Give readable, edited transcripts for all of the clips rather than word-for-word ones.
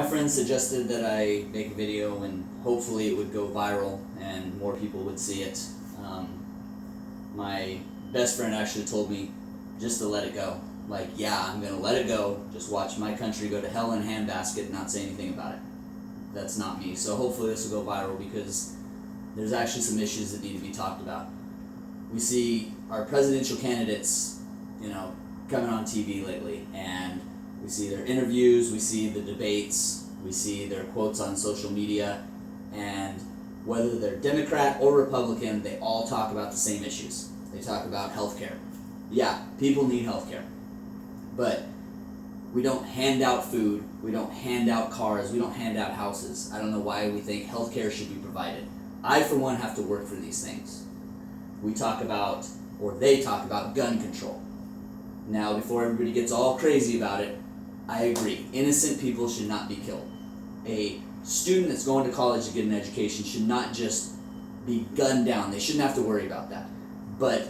friend suggested that I make a video and hopefully it would go viral and more people would see it. My best friend actually told me just to let it go. Like, yeah, I'm going to let it go. Just watch my country go to hell in a handbasket and not say anything about it. That's not me. So hopefully this will go viral because there's actually some issues that need to be talked about. We see our presidential candidates, coming on TV lately, and we see their interviews, we see the debates, we see their quotes on social media, and whether they're Democrat or Republican, they all talk about the same issues. They talk about healthcare. Yeah, people need healthcare, but we don't hand out food, we don't hand out cars, we don't hand out houses. I don't know why we think healthcare should be provided. I, for one, have to work for these things. We talk about, or they talk about, gun control. Now, before everybody gets all crazy about it, I agree. Innocent people should not be killed. A student that's going to college to get an education should not just be gunned down. They shouldn't have to worry about that. But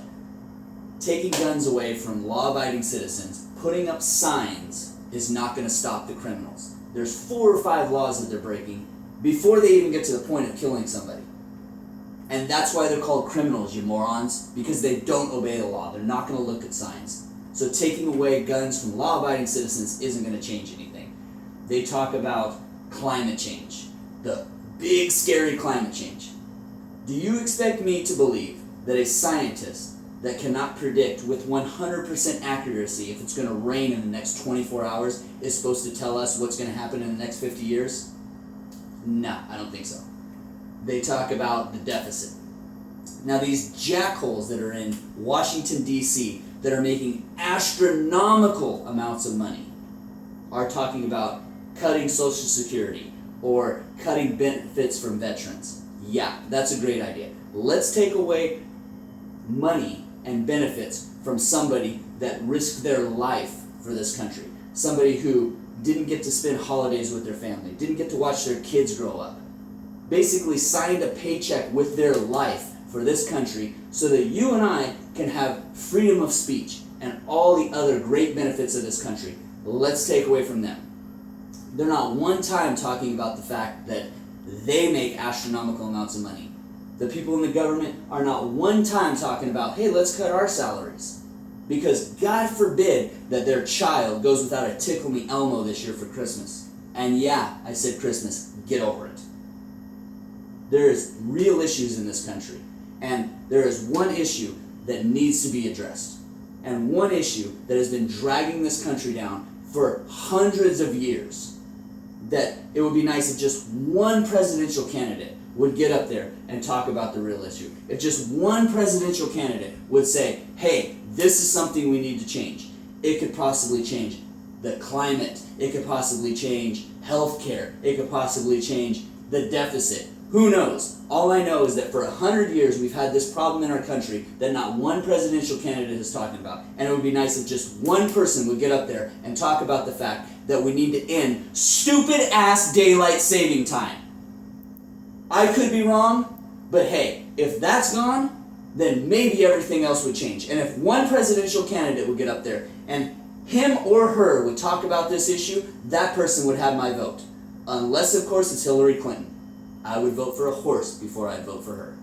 taking guns away from law-abiding citizens, putting up signs, is not going to stop the criminals. There's 4 or 5 laws that they're breaking before they even get to the point of killing somebody. And that's why they're called criminals, you morons, because they don't obey the law. They're not going to look at signs. So taking away guns from law-abiding citizens isn't going to change anything. They talk about climate change, the big, scary climate change. Do you expect me to believe that a scientist that cannot predict with 100% accuracy if it's going to rain in the next 24 hours is supposed to tell us what's going to happen in the next 50 years? No, I don't think so. They talk about the deficit. Now, these jackholes that are in Washington, D.C., that are making astronomical amounts of money are talking about cutting Social Security or cutting benefits from veterans. Yeah, that's a great idea. Let's take away money and benefits from somebody that risked their life for this country. Somebody who didn't get to spend holidays with their family, didn't get to watch their kids grow up. Basically signed a paycheck with their life for this country so that you and I can have freedom of speech and all the other great benefits of this country. Let's take away from them. They're not one time talking about the fact that they make astronomical amounts of money. The people in the government are not one time talking about, hey, let's cut our salaries. Because God forbid that their child goes without a Tickle Me Elmo this year for Christmas. And yeah, I said Christmas, get over it. There's real issues in this country. And there is one issue that needs to be addressed. And one issue that has been dragging this country down for hundreds of years. That it would be nice if just one presidential candidate would get up there and talk about the real issue. If just one presidential candidate would say, hey, this is something we need to change. It could possibly change the climate. It could possibly change healthcare. It could possibly change the deficit. Who knows? All I know is that for 100 years we've had this problem in our country that not one presidential candidate is talking about. And it would be nice if just one person would get up there and talk about the fact that we need to end stupid-ass daylight saving time. I could be wrong, but hey, if that's gone, then maybe everything else would change. And if one presidential candidate would get up there and him or her would talk about this issue, that person would have my vote. Unless, of course, it's Hillary Clinton. I would vote for a horse before I'd vote for her.